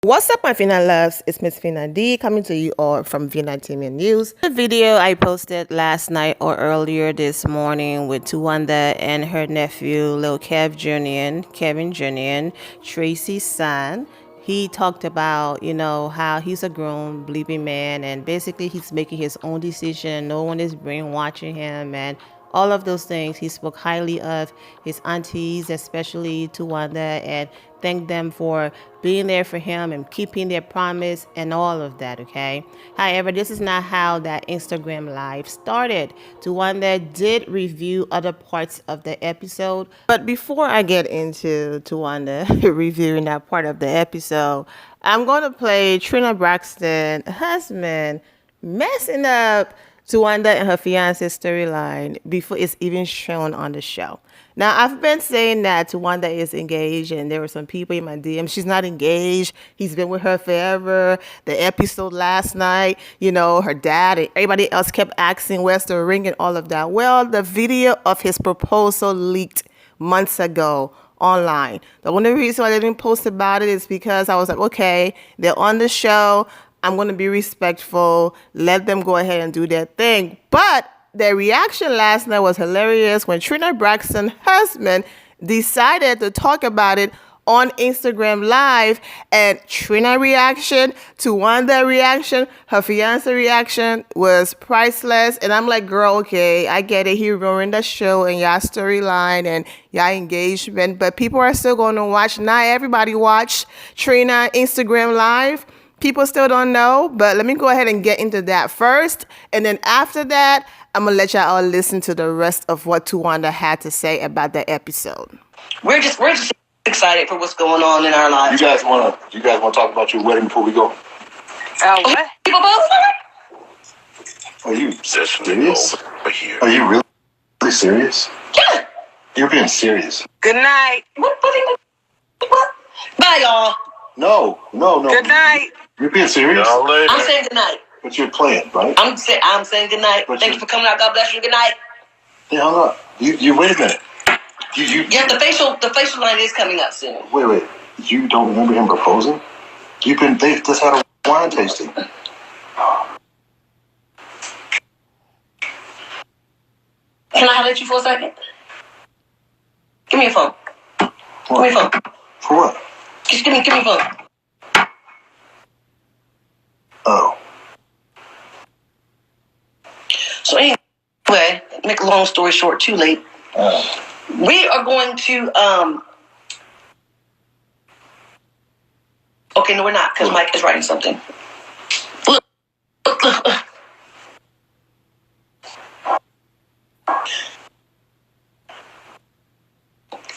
What's up, my Fina loves? It's Miss Fina D coming to you all from Fina TV News. The video I posted last night or earlier this morning with Towanda and her nephew Lil Kev Jr., Kevin Jr., Traci's son. He talked about, how he's a grown, believing man, and basically he's making his own decision. No one is brainwashing him, and all of those things. He spoke highly of his aunties, especially Towanda, and thanked them for being there for him and keeping their promise and all of that, okay? However, this is not how that Instagram live started. Towanda did review other parts of the episode. But before I get into Towanda reviewing that part of the episode, I'm going to play Trina Braxton husband messing up Towanda and her fiance's storyline before it's even shown on the show. Now, I've been saying that Towanda is engaged, and there were some people in my DM. She's not engaged. He's been with her forever. The episode last night, her dad and everybody else kept asking where's the ring and all of that. Well, the video of his proposal leaked months ago online. The only reason I didn't post about it is because I was like, okay, they're on the show. I'm going to be respectful. Let them go ahead and do their thing. But the reaction last night was hilarious when Trina Braxton's husband decided to talk about it on Instagram Live. And Trina reaction, Towanda reaction, her fiance reaction was priceless. And I'm like, girl, okay, I get it. He ruined the show and y'all storyline and y'all engagement. But people are still going to watch. Not everybody watch Trina Instagram Live. People still don't know, but let me go ahead and get into that first. And then after that, I'm going to let y'all all listen to the rest of what Towanda had to say about the episode. We're just excited for what's going on in our lives. You guys want to talk about your wedding before we go? What? People both? Are you serious? Are you really serious? Yeah. You're being serious. Good night. What? Bye, y'all. No. Good night. You're being serious? I'm saying good night. But you're playing, right? I'm saying good night. Thank you for coming out. God bless you. Good night. They hung up. You wait a minute. Yeah, the facial line is coming up soon. Wait. You don't remember him proposing? They just had a wine tasting. Can I holler at you for a second? Give me your phone. What? Give me your phone. For what? Just give me your phone. Oh. So anyway, make a long story short, too late. We are going to, okay, no, we're not, because Mike is writing something. Look. I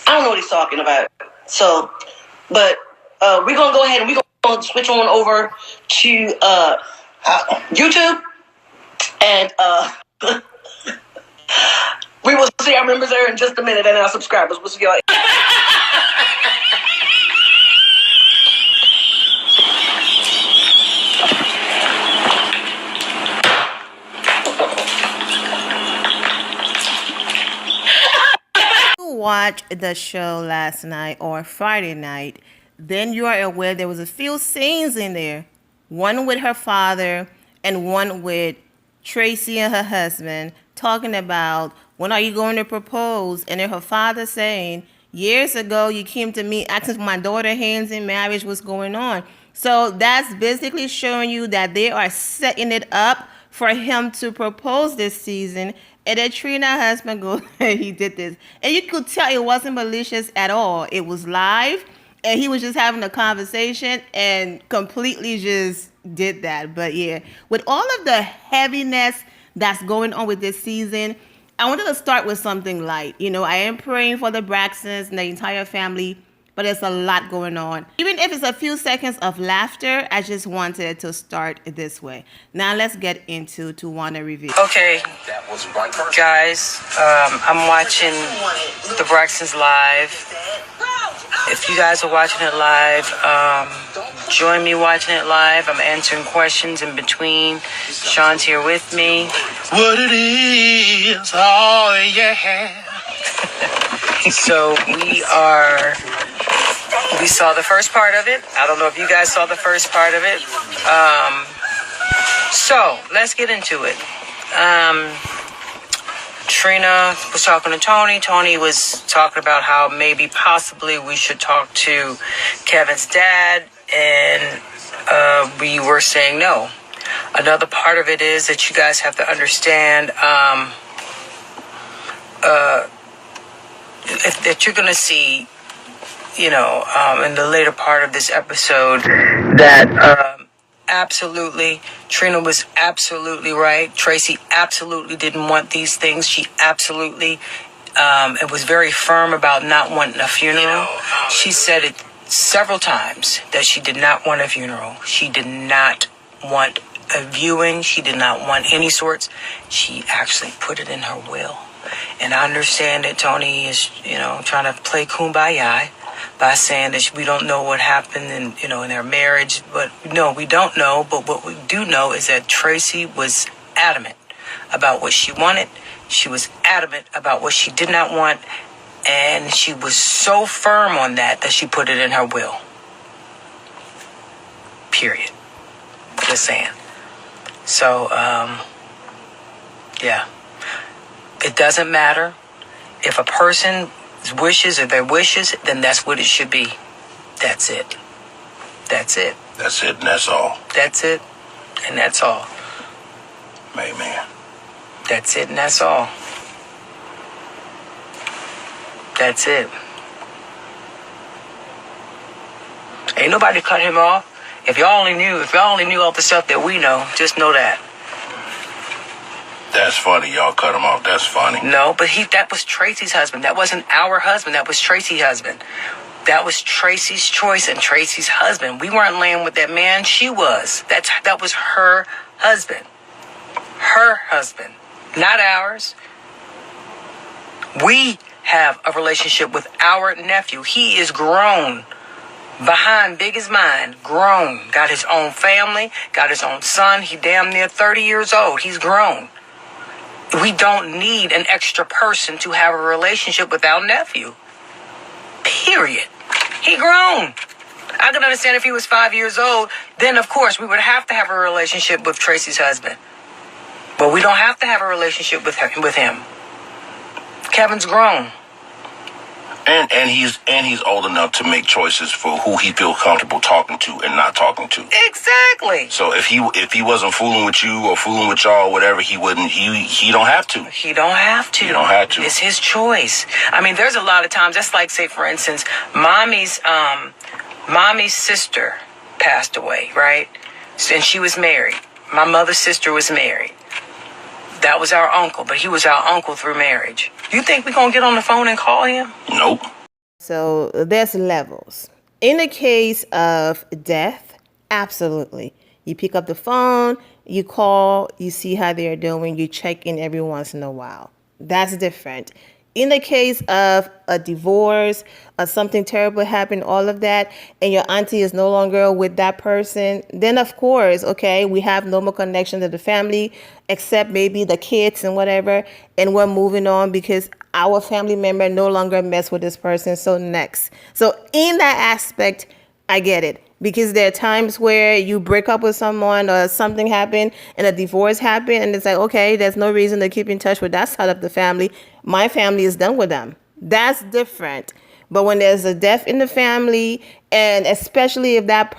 don't know what he's talking about. So, but we're going to go ahead and we're going to switch on over to YouTube. And we will see our members there in just a minute and our subscribers. We'll see y'all. Watch the show last night or Friday night, then you are aware there was a few scenes in there. One with her father and one with Traci and her husband talking about when are you going to propose, and then her father saying, years ago you came to me asking for my daughter's hands in marriage, what's going on? So that's basically showing you that they are setting it up for him to propose this season. And then Trina's husband goes, he did this. And you could tell it wasn't malicious at all. It was live, and he was just having a conversation and completely just did that. But yeah, with all of the heaviness that's going on with this season, I wanted to start with something light. I am praying for the Braxtons and the entire family, but there's a lot going on. Even if it's a few seconds of laughter, I just wanted to start this way. Now let's get into Towanda review. Okay, guys, I'm watching the Braxtons live. If you guys are watching it live, join me watching it live. I'm answering questions in between. Sean's here with me. What it is, oh yeah. So we are We saw the first part of it. I don't know if you guys saw the first part of it. So let's get into it. Trina was talking to Tony. Tony was talking about how maybe possibly we should talk to Kevin's dad, and we were saying no. Another part of it is that you guys have to understand that you're going to see, in the later part of this episode that absolutely, Trina was absolutely right. Traci absolutely didn't want these things. She absolutely it was very firm about not wanting a funeral. She said it several times that she did not want a funeral. She did not want a viewing. She did not want any sorts. She actually put it in her will. And I understand that Tony is, trying to play kumbaya by saying that we don't know what happened in their marriage. But no, we don't know. But what we do know is that Traci was adamant about what she wanted. She was adamant about what she did not want. And she was so firm on that she put it in her will. Period. Just saying. So, yeah. It doesn't matter. If a person wishes or their wishes, then that's what it should be. That's it. That's it. That's it and that's all. That's it and that's all. Amen. That's it and that's all. That's it. Ain't nobody cut him off. If y'all only knew all the stuff that we know, just know that. That's funny. Y'all cut him off. That's funny. No, but that was Traci's husband. That wasn't our husband. That was Traci's husband. That was Traci's choice and Traci's husband. We weren't laying with that man. She was. That was her husband. Her husband. Not ours. We have a relationship with our nephew. He is grown. Behind big as mine. Grown. Got his own family. Got his own son. He damn near 30 years old. He's grown. We don't need an extra person to have a relationship with our nephew. Period. He grown. I can understand if he was 5 years old, then of course we would have to have a relationship with Traci's husband. But we don't have to have a relationship with him. Kevin's grown. And he's old enough to make choices for who he feels comfortable talking to and not talking to. Exactly. So if he wasn't fooling with you or fooling with y'all or whatever, he wouldn't. He don't have to. He don't have to. He don't have to. It's his choice. I mean, there's a lot of times. That's like, say, for instance, mommy's sister passed away, right? And she was married. My mother's sister was married. That was our uncle, but he was our uncle through marriage. You think we're going to get on the phone and call him? Nope. So there's levels. In the case of death, absolutely. You pick up the phone, you call, you see how they're doing, you check in every once in a while. That's different. In the case of a divorce or something terrible happened, all of that, and your auntie is no longer with that person, then of course, okay, we have no more connection to the family, except maybe the kids and whatever, and we're moving on because our family member no longer mess with this person, so next. So in that aspect, I get it. Because there are times where you break up with someone or something happened and a divorce happened and it's like, okay, there's no reason to keep in touch with that side of the family. My family is done with them. That's different. But when there's a death in the family, and especially if that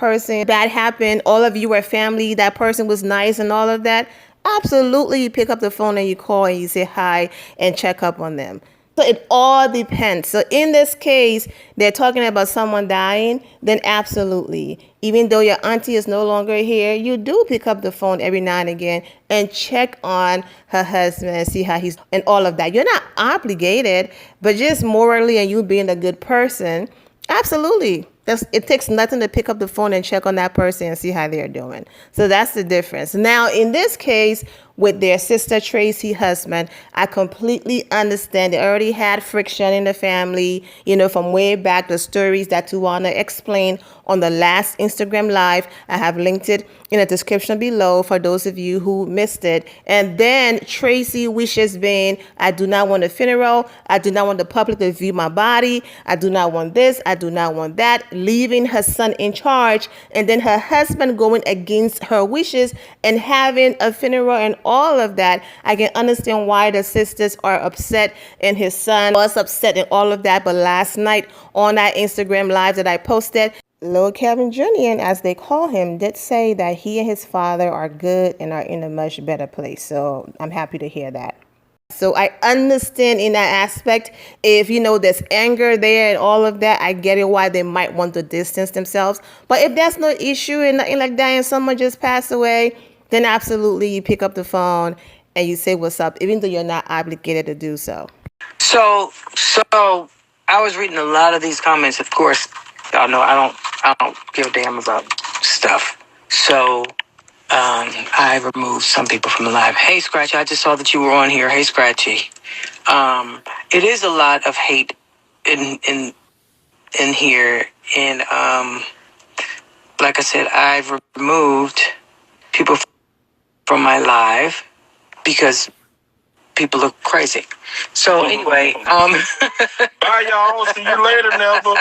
happened, all of you are family, that person was nice and all of that, absolutely you pick up the phone and you call and you say hi and check up on them. So it all depends. So in this case, they're talking about someone dying, then absolutely. Even though your auntie is no longer here, you do pick up the phone every now and again and check on her husband and see how he's and all of that. You're not obligated, but just morally and you being a good person, absolutely. It takes nothing to pick up the phone and check on that person and see how they're doing. So that's the difference. Now, in this case, with their sister Traci husband. I completely understand. They already had friction in the family, from way back, the stories that Towanda explained on the last Instagram live. I have linked it in the description below for those of you who missed it. And then Traci wishes being, I do not want a funeral. I do not want the public to view my body. I do not want this. I do not want that. Leaving her son in charge. And then her husband going against her wishes and having a funeral and all of that. I can understand why the sisters are upset, and his son was upset and all of that. But last night on that Instagram live that I posted, Lil Kev Jr., as they call him, did say that he and his father are good and are in a much better place. So I'm happy to hear that. So I understand in that aspect, if there's anger there and all of that, I get it why they might want to distance themselves. But if that's no issue and nothing like that and someone just passed away, then absolutely you pick up the phone and you say what's up, even though you're not obligated to do so. So I was reading a lot of these comments. Of course, y'all know I don't give a damn about stuff. So I removed some people from the live. Hey, Scratchy, I just saw that you were on here. Hey, Scratchy. It is a lot of hate in here, and like I said, I've removed people from my live because people look crazy. So anyway, bye y'all. See you later, Never.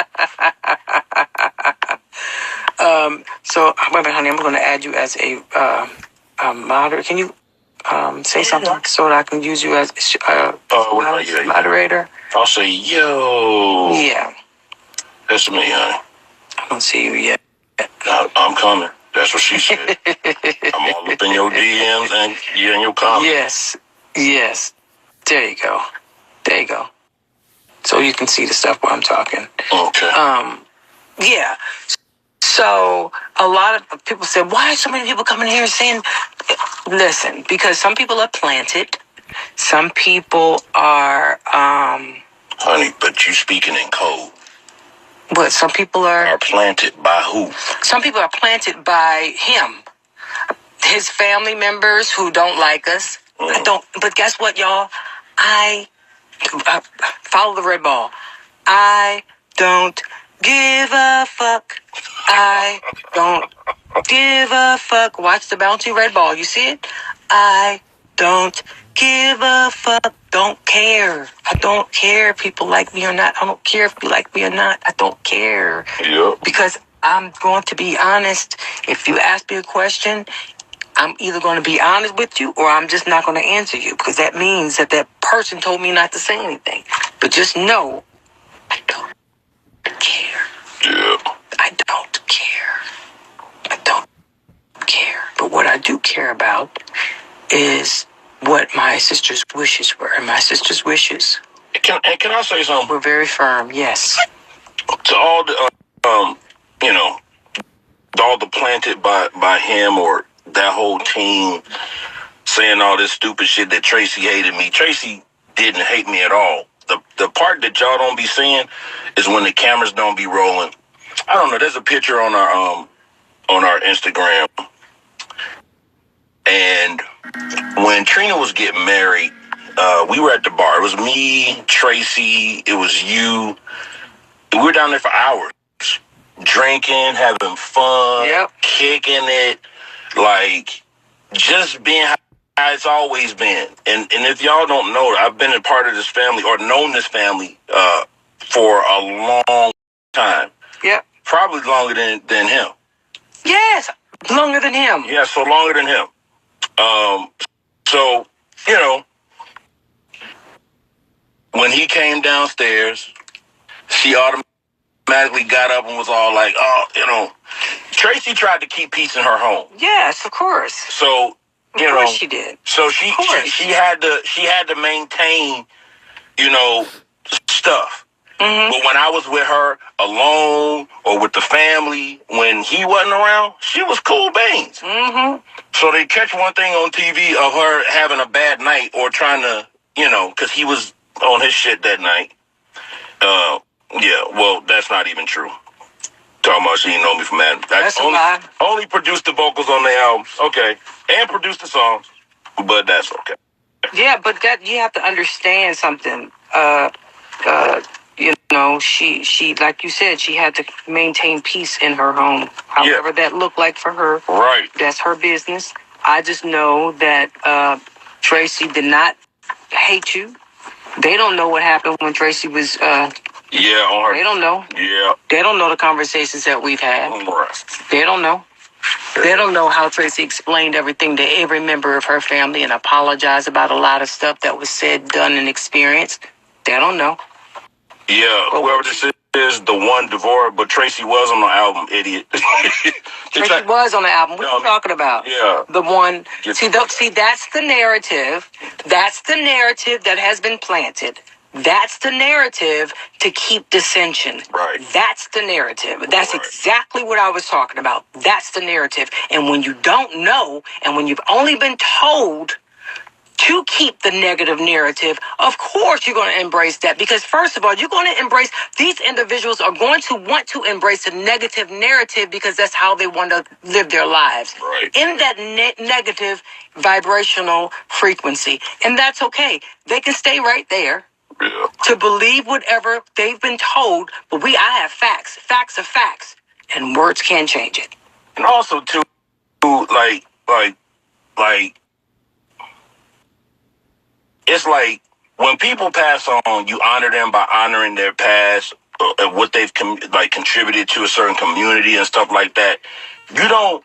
So wait a minute, honey, I'm going to add you as a moderator. Can you say something so that I can use you as moderator? I'll say yo. Yeah. That's me, honey. I don't see you yet. I'm coming. That's what she said. I'm all up in your DMs and in your comments. Yes. There you go. So you can see the stuff while I'm talking. Okay. Yeah. So a lot of people said, why are so many people coming here saying, listen, because some people are planted. Some people are, honey, but you speaking in code. But some people are planted by who? Some people are planted by him. His family members who don't like us. But guess what, y'all? I follow the red ball. I don't give a fuck. I don't give a fuck. Watch the bouncy red ball. You see it? I don't give a fuck. Don't care. I don't care if people like me or not. I don't care if you like me or not. I don't care. Yep. Because I'm going to be honest. If you ask me a question, I'm either going to be honest with you or I'm just not going to answer you, because that means that person told me not to say anything. But just know, I don't care. Yeah. I don't care. I don't care. But what I do care about is what my sister's wishes were. And my sister's wishes Can I say something? were very firm, yes. To all the, all the planted by him or that whole team saying all this stupid shit that Traci hated me. Traci didn't hate me at all. The part that y'all don't be seeing is when the cameras don't be rolling. I don't know. There's a picture on our Instagram, and when Trina was getting married, we were at the bar. It was me, Traci. It was you. We were down there for hours, drinking, having fun, kicking it, like just being how it's always been. And if y'all don't know, I've been a part of this family or known this family for a long time. Yeah. Probably longer than him. Yes, longer than him. Yeah, so longer than him. So, when he came downstairs, she automatically got up and was all like, Traci tried to keep peace in her home. Yes, of course. So, of course she did. So she had to maintain, stuff. Mm-hmm. But when I was with her alone or with the family, when he wasn't around, she was cool beans. Mm-hmm. So they catch one thing on TV of her having a bad night or trying to, because he was on his shit that night. Well, that's not even true. Talking about she didn't know me from Adam. That's a lie. Only produced the vocals on the album. Okay. And produced the songs. but that's okay. Yeah, but that you have to understand something. You know, she like you said, she had to maintain peace in her home. However that looked like for her. Right. That's her business. I just know that Traci did not hate you. They don't know what happened when Traci was on her. They don't know. Yeah. They don't know the conversations that we've had. Right. They don't know. They don't know how Traci explained everything to every member of her family and apologized about a lot of stuff that was said, done, and experienced. They don't know. Yeah, whoever this is, the one Devora, but Traci was on the album, idiot. Traci was on the album. What are you talking about? Yeah. The one. See, that's the narrative. That's the narrative that has been planted. That's the narrative to keep dissension. Right. That's the narrative. That's exactly what I was talking about. That's the narrative. And when you don't know, and when you've only been told to keep the negative narrative, of course you're going to embrace that. Because first of all, you're going to embrace, these individuals are going to want to embrace a negative narrative because that's how they want to live their lives. Right. In that negative vibrational frequency. And that's okay. They can stay right there. Yeah. To believe whatever they've been told, but I have facts. Facts are facts. And words can't change it. And also, too, like, it's like when people pass on, you honor them by honoring their past, what they've contributed to a certain community and stuff like that. You don't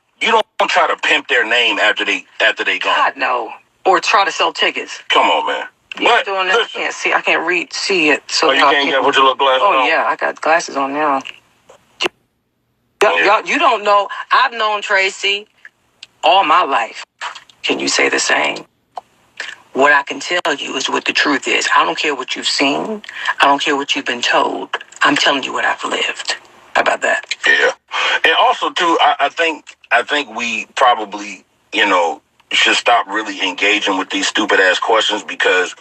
try to pimp their name after they gone. God no. Or try to sell tickets. Come on, man. You're doing that. I can't see it. So you can't get with your little glasses on? Oh yeah, I got glasses on now. Y'all, you don't know. I've known Traci all my life. Can you say the same? What I can tell you is what the truth is. I don't care what you've seen. I don't care what you've been told. I'm telling you what I've lived. How about that? Yeah. And also, too, I think we probably, should stop really engaging with these stupid-ass questions because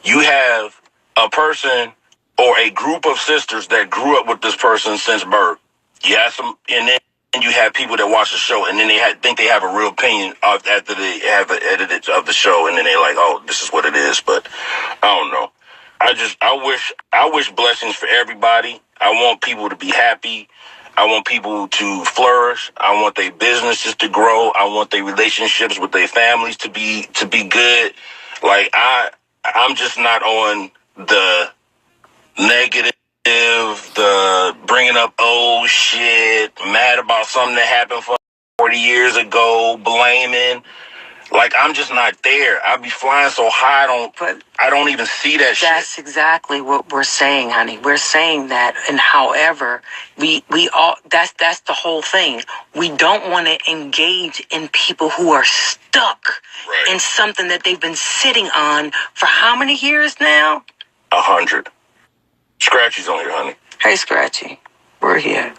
you have a person or a group of sisters that grew up with this person since birth. You have some, and then you have people that watch the show, and then they think they have a real opinion after they have an edit of the show, and then they're like, "Oh, this is what it is." But I don't know. I wish blessings for everybody. I want people to be happy. I want people to flourish. I want their businesses to grow. I want their relationships with their families to be good. Like I'm just not on the negative, the bringing up old shit, mad about something that happened 40 years ago, blaming. Like, I'm just not there. I be flying so high, I don't even see that shit. That's exactly what we're saying, honey. We're saying that, and however, we all, that's the whole thing. We don't want to engage in people who are stuck in something that they've been sitting on for how many years now? 100. Scratchy's on here, honey. Hey, Scratchy. We're here.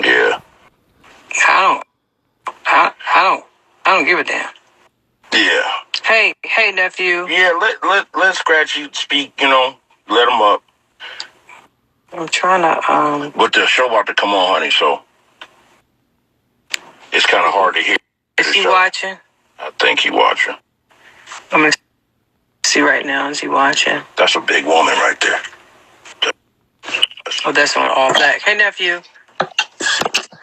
Yeah. I don't give a damn. Yeah. Hey, nephew. Yeah, let Scratchy speak, let him up. I'm trying to, But the show about to come on, honey, so it's kind of hard to hear. Is he watching? I think he watching. I'm going to see right now. Is he watching? That's a big woman right there. Oh, that's on all black. Hey, nephew.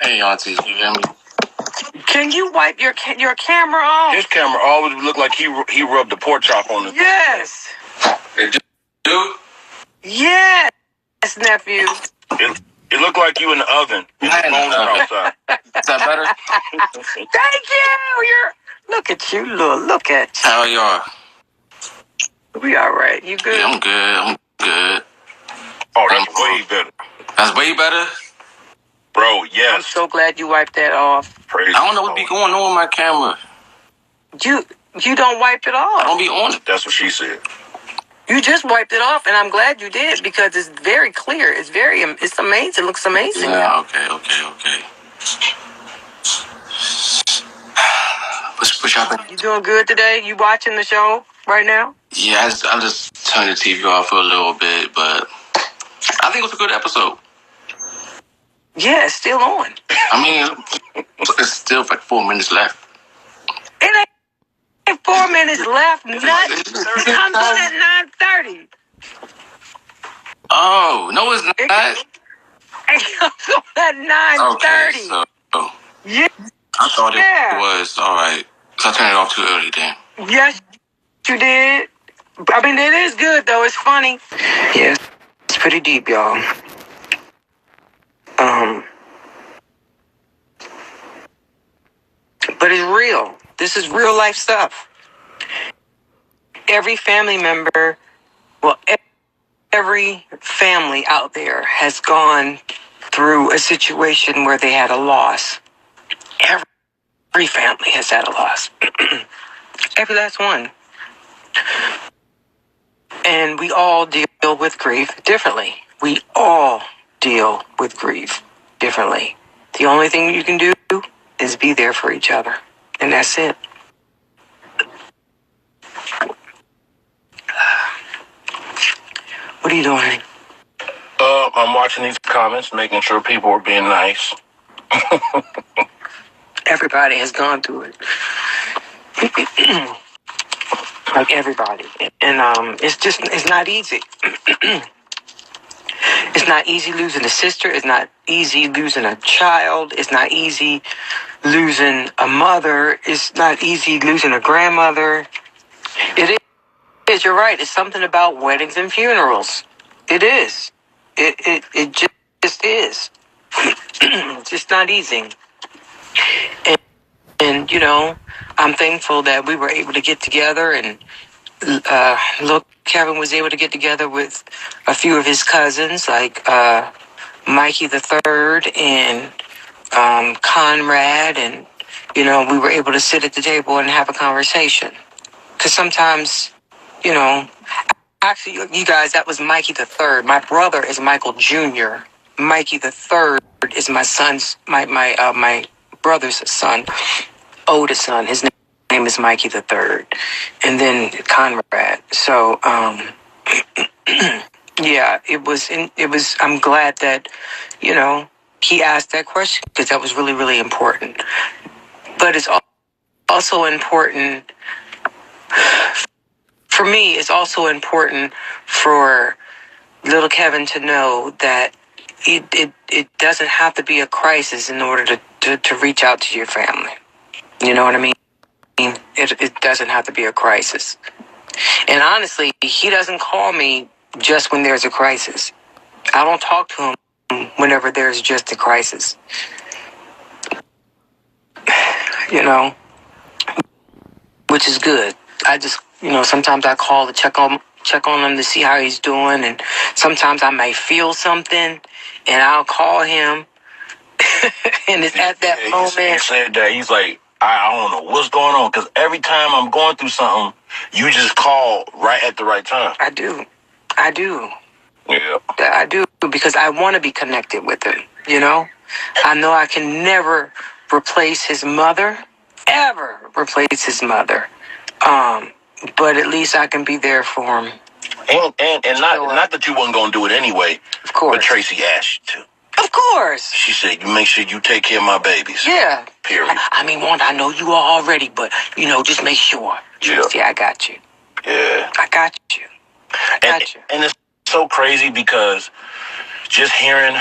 Hey, auntie, you hear me? Can you wipe your camera off? His camera always look like he rubbed the pork chop on it. Yes. Hey, dude? Yes, nephew. It looked like you in the oven. Yeah, in the oven. Outside. Is that better? Thank you. Look at you, look at you. How y'all? We all right. You good? Yeah, I'm good. Oh, that's way better. That's way better? Bro, yes. I'm so glad you wiped that off. Praise I don't know what be going on with my camera. You don't wipe it I off. don't be on it. That's what she said. You just wiped it off, and I'm glad you did because it's very clear. It's amazing. It looks amazing. Yeah, okay. What y'all think? You doing good today? You watching the show right now? Yeah, I just turned the TV off for a little bit, but I think it was a good episode. Yeah, it's still on. I mean, it's still like 4 minutes left. It ain't 4 minutes left. It comes on at 9:30. Oh, no, it's not. It comes on at 9:30. Okay, so Yeah. I thought it was all right. So I turned it off too early then. Yes, you did. I mean, it is good though. It's funny. Yeah, it's pretty deep, y'all. But it's real. This is real life stuff. Every family member, every family out there has gone through a situation where they had a loss. Every family has had a loss. Every last one. And we all deal with grief differently. We all deal with grief differently. The only thing you can do is be there for each other. And that's it. What are you doing? I'm watching these comments, making sure people are being nice. Everybody has gone through it. Like everybody. And it's not easy. It's not easy losing a sister. It's not easy losing a child. It's not easy losing a mother. It's not easy losing a grandmother. It is. You're right. It's something about weddings and funerals. It is. It just is. It's just not easy. And you know, I'm thankful that we were able to get together, and Lil Kevin was able to get together with a few of his cousins, like Mikey the Third and Conrad, and you know, we were able to sit at the table and have a conversation. Because sometimes, you know, actually, you guys, that was Mikey the Third. My brother is Michael Jr. Mikey the Third is my son's, my brother's son, oldest son. His name is Mikey the Third, and then Conrad. So, yeah, it was. I'm glad that, you know, he asked that question because that was really, really important. But it's also important for me. It's also important for little Kevin to know that it doesn't have to be a crisis in order to reach out to your family. You know what I mean? It doesn't have to be a crisis. And honestly, he doesn't call me just when there's a crisis. I don't talk to him whenever there's just a crisis. You know, which is good. I just, you know, sometimes I call to check on him to see how he's doing, and sometimes I may feel something, and I'll call him, and it's at that moment. He said that he's like, I don't know what's going on, because every time I'm going through something, you just call right at the right time. I do. Yeah. I do, because I want to be connected with him, you know? I know I can never replace his mother, ever replace his mother. But at least I can be there for him. And not that you wasn't going to do it anyway. Of course. But Tracy asked you to. Of course. She said, you make sure you take care of my babies. Yeah. Period. I mean, Wanda, I know you are already, but, you know, just make sure. Yeah. I got you. Yeah. I got you. And it's so crazy because just hearing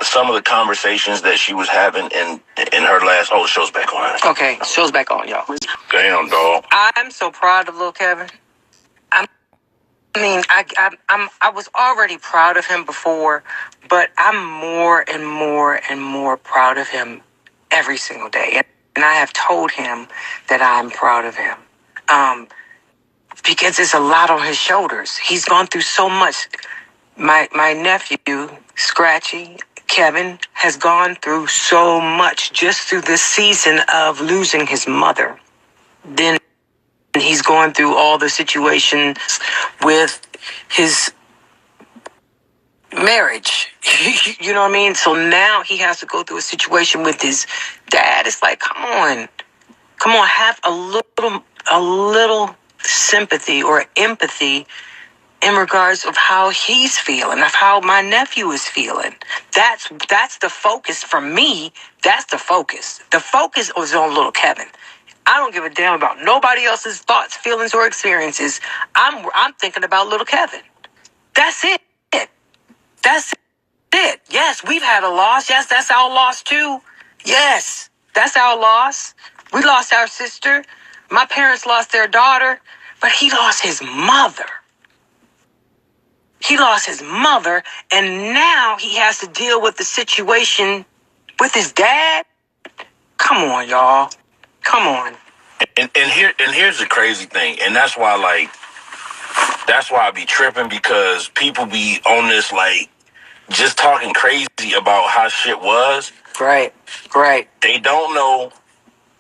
some of the conversations that she was having in her last... Oh, the show's back on. Okay, show's back on, y'all. Damn, dog. I'm so proud of Lil Kevin. I was already proud of him before, but I'm more and more and more proud of him every single day. And I have told him that I'm proud of him. Because it's a lot on his shoulders. He's gone through so much. My nephew, Scratchy, Kevin, has gone through so much just through this season of losing his mother. Then he's going through all the situations with his marriage. You know what I mean? So now he has to go through a situation with his dad. It's like, come on, have a little sympathy or empathy in regards of how he's feeling, of how my nephew is feeling. That's the focus for me. That's the focus. The focus was on little Kevin. I don't give a damn about nobody else's thoughts, feelings, or experiences. I'm thinking about little Kevin. That's it. That's it. Yes, we've had a loss. Yes, that's our loss too. Yes, that's our loss. We lost our sister. My parents lost their daughter, but he lost his mother. He lost his mother, and now he has to deal with the situation with his dad. Come on, y'all. Come on. And here's the crazy thing, and that's why I be tripping, because people be on this just talking crazy about how shit was. Right. They don't know.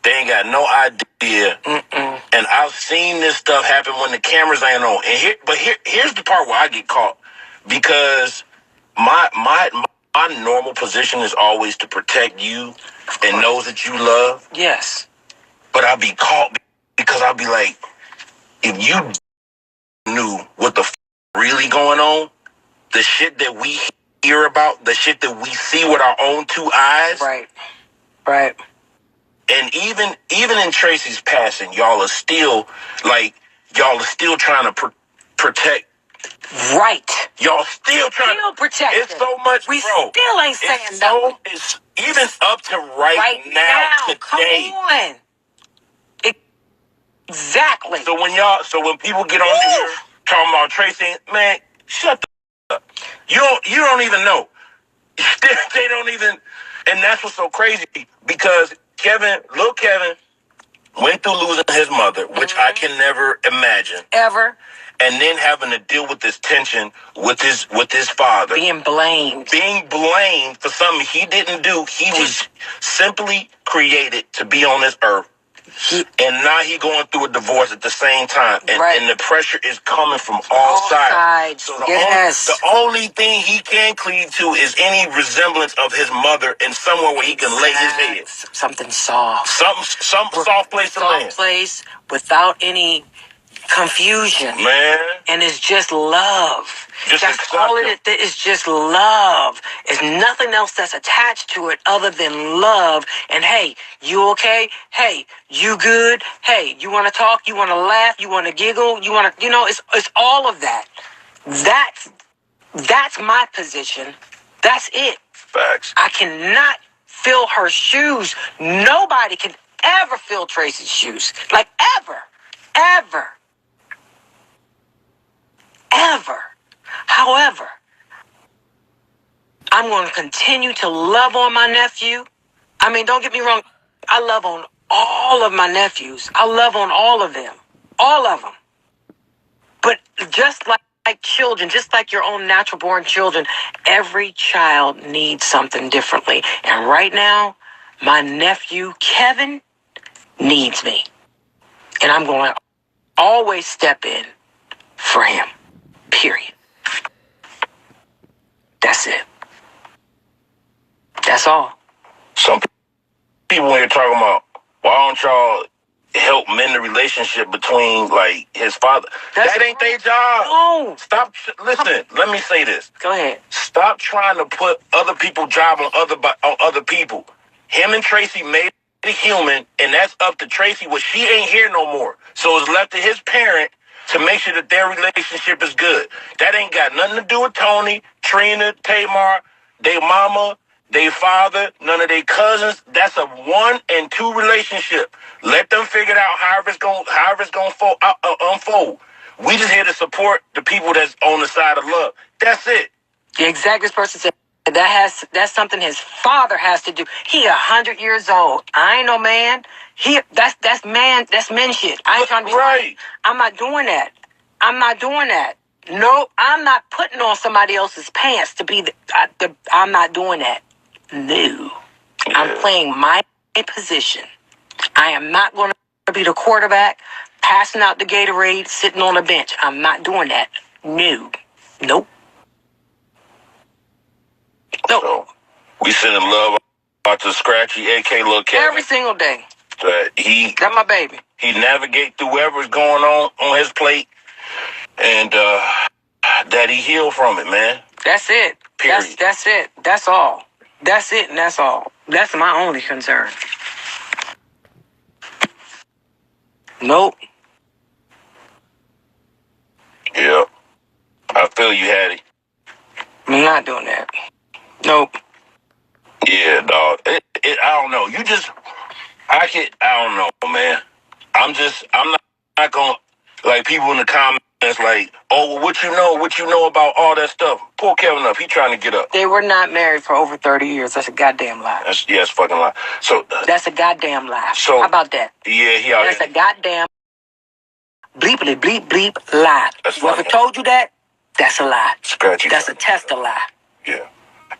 They ain't got no idea. And I've seen this stuff happen when the cameras ain't on. And here's the part where I get caught, because my normal position is always to protect you and those that you love. Yes. But I'll be caught because I'll be like, if you knew what the really going on, the shit that we hear about, the shit that we see with our own two eyes. Right. And even in Tracy's passing, y'all are still trying to protect. Right. Y'all still trying to protect. It's so much, we bro. Still ain't saying nothing. It's even up to right now today. Come on. Exactly. So when people get on here talking about Tracy, man, shut the up. You don't even know. They don't even, and that's what's so crazy, because Lil Kevin went through losing his mother, which I can never imagine. Ever. And then having to deal with this tension with his father. Being blamed for something he didn't do. He was simply created to be on this earth. And now he going through a divorce at the same time. And the pressure is coming from all sides. So the only thing he can cleave to is any resemblance of his mother in somewhere where he can lay his head. Something soft. Some soft place to land. Soft place without any confusion. Man. And it's just love. That's all it is. It's just love. It's nothing else that's attached to it other than love. And hey, you okay? Hey, you good? Hey, you want to talk? You want to laugh? You want to giggle? You want to, it's all of that. That's my position. That's it. Facts. I cannot fill her shoes. Nobody can ever fill Tracy's shoes. Like ever. However, I'm going to continue to love on my nephew. I mean, don't get me wrong. I love on all of my nephews. I love on all of them. All of them. But just like children, just like your own natural born children, every child needs something differently. And right now, my nephew, Kevin, needs me. And I'm going to always step in for him. Period. That's it. That's all. Some people when you're talking about, why don't y'all help mend the relationship between his father? That ain't their job. No. Stop. Listen. Let me say this. Go ahead. Stop trying to put other people's job on other people. Him and Tracy made it human, and that's up to Tracy. Well, she ain't here no more, so it's left to his parent to make sure that their relationship is good. That ain't got nothing to do with Tony, Trina, Tamar, their mama, their father, none of their cousins. That's a 1 and 2 relationship. Let them figure it out however it's gonna unfold. We just here to support the people that's on the side of love. That's it. Exactly. This person said that's something his father has to do. He 100 years old. I ain't no man. That's men shit. I ain't trying to be right. I'm not doing that. No, I'm not putting on somebody else's pants to be I'm not doing that. No. Yeah. I'm playing my position. I am not going to be the quarterback, passing out the Gatorade, sitting on the bench. I'm not doing that. No. Nope. So, we sending love out to Scratchy, a.k.a. Lil Kev. Every single day. That's my baby. He navigate through whatever's going on his plate. And that he healed from it, man. That's it. Period. That's it. That's all. That's it, and that's all. That's my only concern. Nope. Yep. I feel you, Hattie. I'm not doing that. Nope. Yeah, dog. I don't know. I don't know, man. I'm not gonna, like, people in the comments like, oh, well, what you know about all that stuff. Pull Kevin up. He trying to get up. They were not married for over 30 years. That's a goddamn lie. That's fucking lie. So that's a goddamn lie. So how about that? Yeah, he out. That's a goddamn bleepity bleep bleep lie. That's whoever told you that, that's a lie. Scratchy. That's a test of lie. Yeah.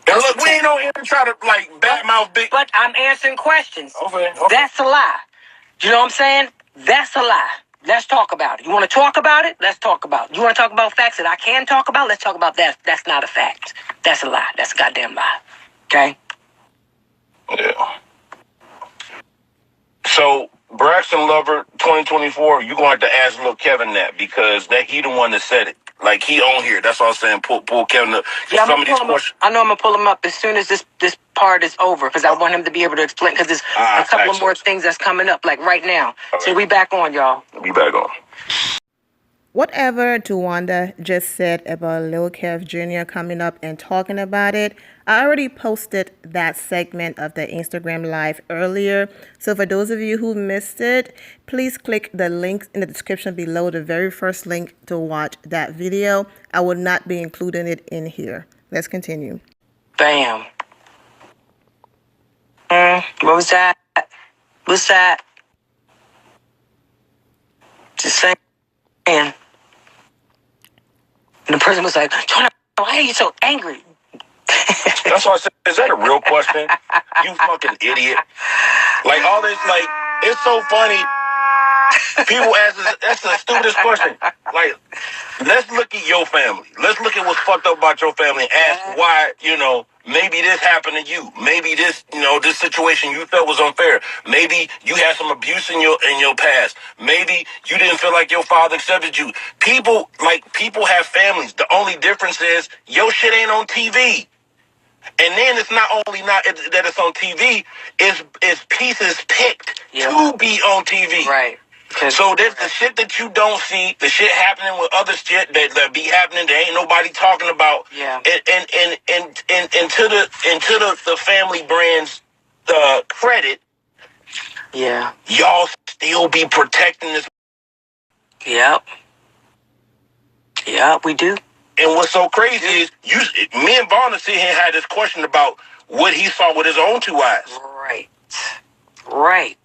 And look, we ain't on here to try to like badmouth big. But I'm answering questions. Okay. That's a lie. You know what I'm saying? That's a lie. Let's talk about it. You want to talk about it? Let's talk about it. You want to talk about facts that I can talk about? Let's talk about that. That's not a fact. That's a lie. That's a goddamn lie. Okay? Yeah. So, Braxton Lover 2024, you're going to have to ask Lil Kevin that because he the one that said it. Like, he on here. That's all I'm saying. Pull Kevin up. Yeah, some of these questions. I know I'm going to pull him up as soon as this part is over because I want him to be able to explain because there's a couple of more things that's coming up, like right now. Okay. So we back on, y'all. We back on. Whatever Towanda just said about Lil Kev Jr. coming up and talking about it, I already posted that segment of the Instagram Live earlier. So for those of you who missed it, please click the link in the description below, the very first link to watch that video. I will not be including it in here. Let's continue. Bam. What was that? What's that? Just saying. And the person was like, Toanda, why are you so angry? That's why I said, is that a real question? You fucking idiot. Like, all this, like, it's so funny. People ask us, that's the stupidest question. Like, let's look at your family. Let's look at what's fucked up about your family and ask why, maybe this happened to you. Maybe this, this situation you felt was unfair. Maybe you had some abuse in your past. Maybe you didn't feel like your father accepted you. People have families. The only difference is your shit ain't on TV. And then it's not only that it's on TV, it's pieces picked to be on TV. Right. So there's the shit that you don't see, the shit happening with other shit that be happening that ain't nobody talking about. Yeah. And to the family brand's credit, yeah, y'all still be protecting this. Yep. Yeah, we do. And what's so crazy is me and Vaughn sitting here had this question about what he saw with his own two eyes. Right.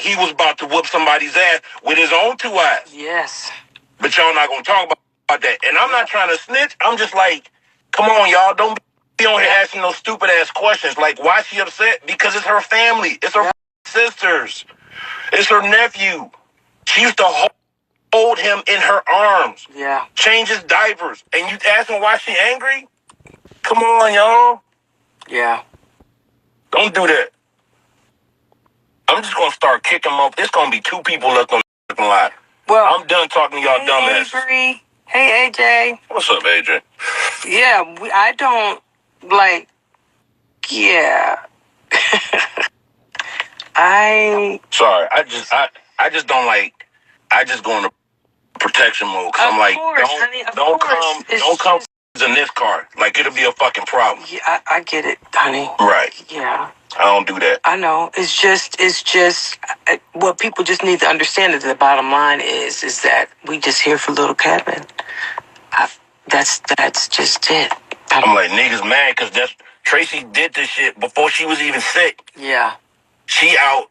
He was about to whoop somebody's ass with his own two eyes. Yes. But y'all not going to talk about that. And I'm not trying to snitch. I'm just like, come on, y'all. Don't be on here asking those stupid-ass questions. Like, why is she upset? Because it's her family. It's her sisters. It's her nephew. She used to hold him in her arms. Yeah. Change his diapers. And you asking why she angry? Come on, y'all. Yeah. Don't do that. I'm just going to start kicking them off. It's going to be two people left on the live. Well, I'm done talking to y'all dumbass. Avery. Hey, AJ. What's up, AJ? Yeah, I don't, Sorry, I just don't like, I just go into protection mode. Cause I'm like, don't come in this car. Like, it'll be a fucking problem. Yeah, I get it, honey. Right. Yeah. I don't do that. I know. It's just what people just need to understand is the bottom line is that we just here for Lil Kev. That's just it. I'm like, niggas mad because Tracy did this shit before she was even sick. Yeah. She out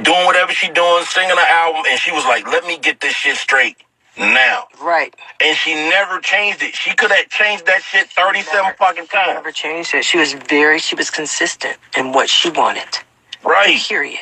doing whatever she doing, singing her album, and she was like, let me get this shit straight now. Right. And she never changed it. She could have changed that shit 37 fucking times. She never changed it. She was consistent in what she wanted. Right. Period.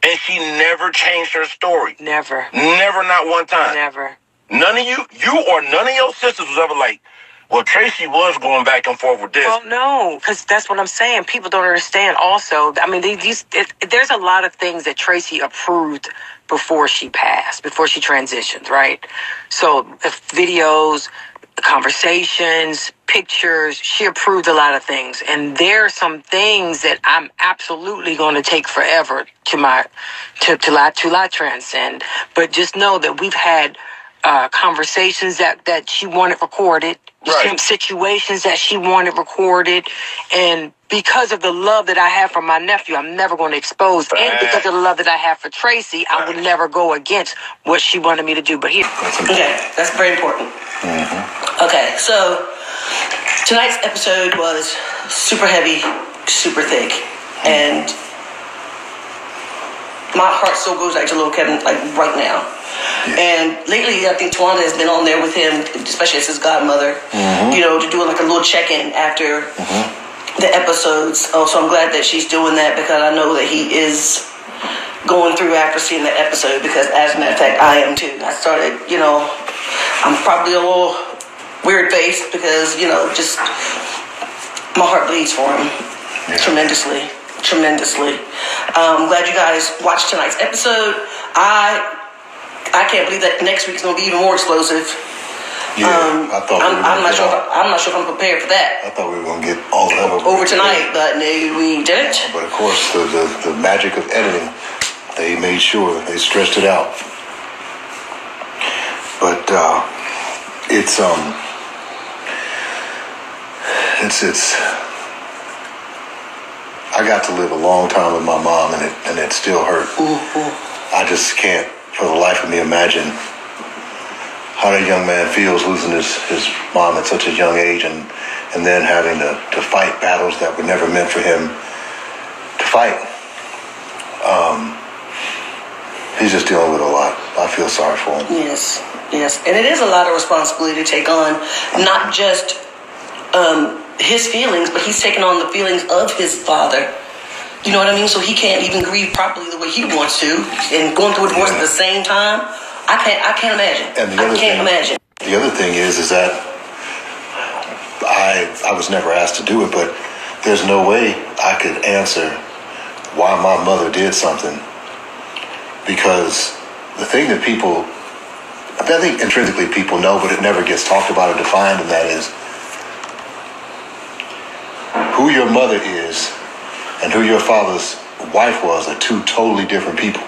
And she never changed her story. Never. Never, not one time. Never. None of you or none of your sisters was ever like, well, Tracy was going back and forth with this. Well, no, because that's what I'm saying. People don't understand also. I mean, there's a lot of things that Tracy approved before she passed, before she transitioned, right? So videos, conversations, pictures. She approved a lot of things. And there are some things that I'm absolutely going to take forever to transcend. But just know that we've had conversations that she wanted recorded, right. Situations that she wanted recorded, and because of the love that I have for my nephew, I'm never going to expose. Right. And because of the love that I have for Traci, I would never go against what she wanted me to do. But here, okay, that's very important. Mm-hmm. Okay, so tonight's episode was super heavy, super thick, and my heart still goes out to Lil Kev like right now. And lately, I think Toanda has been on there with him, especially as his godmother, to do like a little check-in after the episodes. Oh, so I'm glad that she's doing that, because I know that he is going through after seeing that episode, because as a matter of fact, I am too. I started, I'm probably a little weird-faced because, just my heart bleeds for him tremendously. I'm glad you guys watched tonight's episode. I can't believe that next week is going to be even more explosive. Yeah, I thought I'm not sure if I'm prepared for that. I thought we were going to get all that over tonight, but no, we didn't. But of course, the magic of editing, they made sure they stretched it out. But it's I got to live a long time with my mom, and it still hurt. I just can't, for the life of me, imagine how that young man feels losing his mom at such a young age, and then having to fight battles that were never meant for him to fight. He's just dealing with a lot. I feel sorry for him. Yes. And it is a lot of responsibility to take on, not just his feelings, but he's taking on the feelings of his father. You know what I mean? So he can't even grieve properly the way he wants to, and going through a divorce at the same time. I can't imagine. And the other thing is that I was never asked to do it, but there's no way I could answer why my mother did something, because the thing that I think intrinsically people know, but it never gets talked about or defined, and that is who your mother is and who your father's wife was are two totally different people.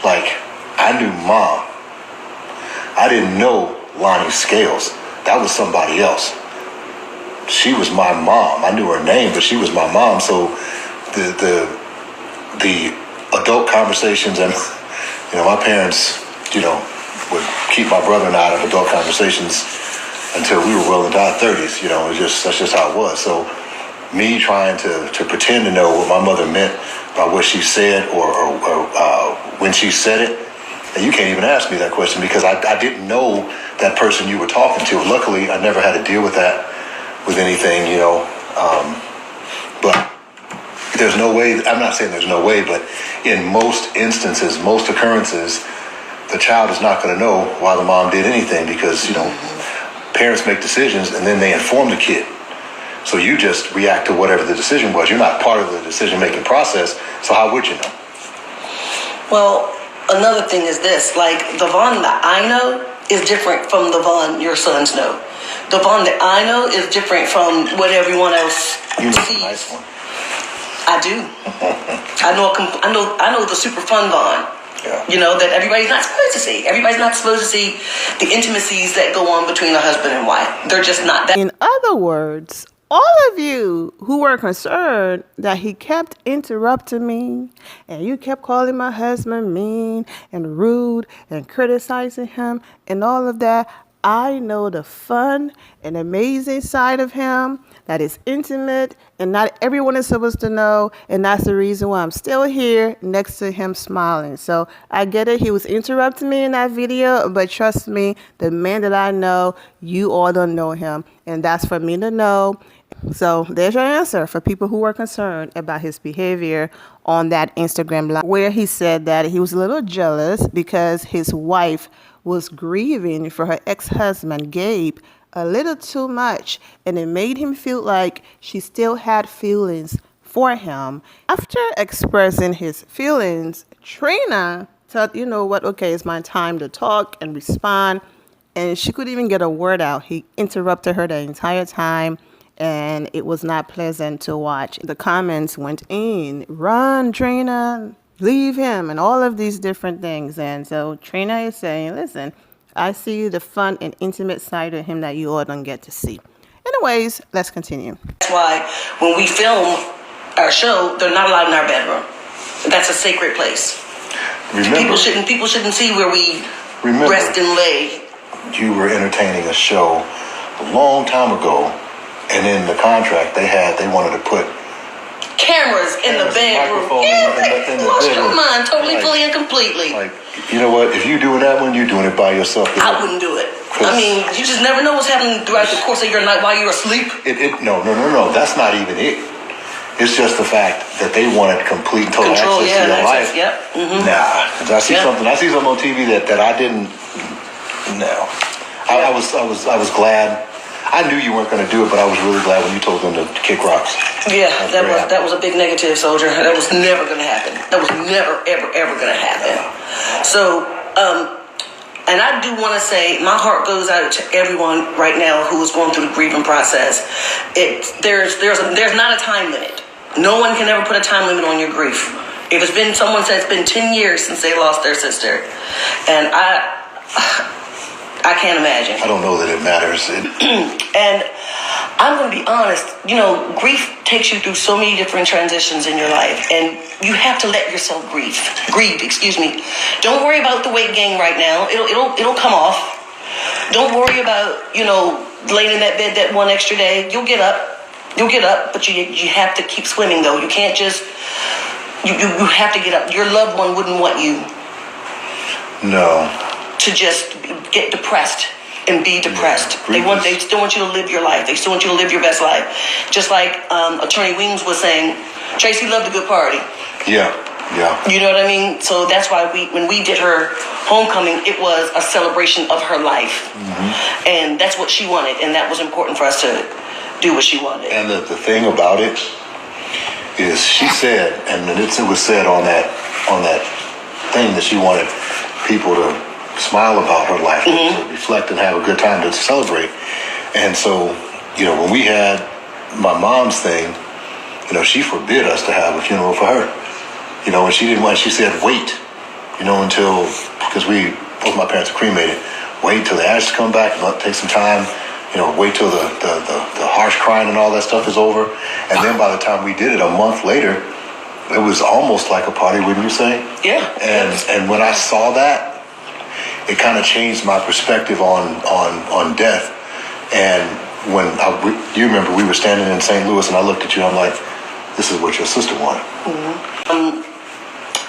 Like, I knew Mom. I didn't know Lonnie Scales. That was somebody else. She was my mom. I knew her name, but she was my mom. So the adult conversations, and my parents, would keep my brother and I out of adult conversations until we were well into our 30s. That's just how it was. So me trying to pretend to know what my mother meant by what she said or when she said it, and you can't even ask me that question, because I didn't know that person you were talking to. Luckily, I never had to deal with that with anything, but there's no way, I'm not saying there's no way, but in most instances, most occurrences, the child is not going to know why the mom did anything, because, parents make decisions and then they inform the kid. So you just react to whatever the decision was. You're not part of the decision-making process, so how would you know? Well, another thing is this, like, the Vaughn that I know is different from the Vaughn your sons know. The Vaughn that I know is different from what everyone else sees. Nice one. I do. I know the super fun Vaughn. Yeah. That everybody's not supposed to see. Everybody's not supposed to see the intimacies that go on between a husband and wife. They're just not that. In other words, all of you who were concerned that he kept interrupting me and you kept calling my husband mean and rude and criticizing him and all of that, I know the fun and amazing side of him that is intimate and not everyone is supposed to know, and that's the reason why I'm still here next to him smiling. So I get it, he was interrupting me in that video, but trust me, the man that I know, you all don't know him, and that's for me to know. So there's your answer for people who were concerned about his behavior on that Instagram live, where he said that he was a little jealous because his wife was grieving for her ex-husband, Gabe, a little too much, and it made him feel like she still had feelings for him. After expressing his feelings, Trina thought, okay, it's my time to talk and respond. and she couldn't even get a word out. He interrupted her the entire time, and it was not pleasant to watch. The comments went in, run, Trina, leave him, and all of these different things. And so Trina is saying, listen, I see the fun and intimate side of him that you all don't get to see. Anyways, let's continue. That's why when we film our show, they're not allowed in our bedroom. That's a sacred place. Remember, people shouldn't see where we remember, rest and lay. You were entertaining a show a long time ago, and in the contract they wanted to put cameras in the bedroom. In the Lost bedroom. your mind totally, fully, and completely. Like, you know what? If you're doing that one, you're doing it by yourself. I wouldn't do it. I mean, you just never know what's happening throughout the course of your night while you're asleep. No. That's not even it. It's just the fact that they wanted complete and total Control, access to your life. Yep. Mm-hmm. Nah, 'cause I see something on TV that I didn't. No, I was glad. I knew you weren't going to do it, but I was really glad when you told them to kick rocks. Yeah, that was a big negative, soldier. That was never going to happen. That was never, ever going to happen. So, and I do want to say, my heart goes out to everyone right now who is going through the grieving process. There's not a time limit. No one can ever put a time limit on your grief. If it's been, someone said it's been 10 years since they lost their sister, and I can't imagine. I don't know that it matters. And I'm going to be honest, grief takes you through so many different transitions in your life, and you have to let yourself grieve. Don't worry about the weight gain right now. It'll come off. Don't worry about, laying in that bed that one extra day. You'll get up, but you have to keep swimming though. You can't just, you have to get up. Your loved one wouldn't want you. No. To just get depressed and be depressed. Yeah, they still want you to live your life. They still want you to live your best life. Just like Attorney Weems was saying, Tracy loved a good party. Yeah. You know what I mean? So that's why when we did her homecoming, it was a celebration of her life. Mm-hmm. And that's what she wanted, and that was important for us to do what she wanted. And the thing about it is, she said, and it was said on that thing, that she wanted people to smile about her life, to reflect and have a good time, to celebrate. And so, when we had my mom's thing, she forbid us to have a funeral for her. And she didn't want, she said, wait, until, because both my parents are cremated, wait till the ashes come back, take some time, wait till the harsh crying and all that stuff is over. And then by the time we did it a month later, it was almost like a party, wouldn't you say? Yeah. And when I saw that, it kind of changed my perspective on death. And when you remember, we were standing in St. Louis, and I looked at you, and I'm like, this is what your sister wanted. Mm-hmm.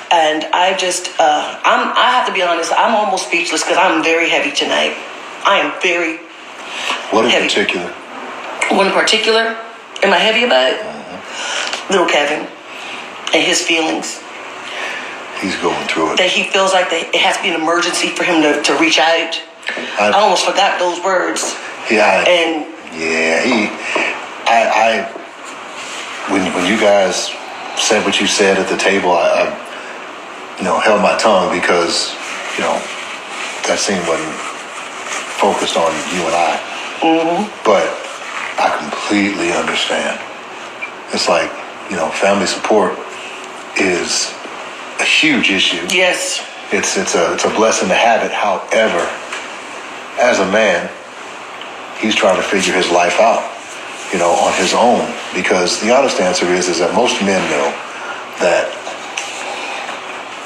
And I just, I have to be honest, I'm almost speechless because I'm very heavy tonight. I am very What in heavy. particular? What in particular? Am I heavy about it? Mm-hmm. Lil Kevin and his feelings. He's going through it. That he feels like it has to be an emergency for him to reach out. I almost forgot those words. Yeah. When you guys said what you said at the table, I held my tongue because, that scene wasn't focused on you and I. Mm-hmm. But I completely understand. It's like, family support is a huge issue. Yes. It's a blessing to have it. However, as a man, he's trying to figure his life out, on his own. Because the honest answer is that most men know that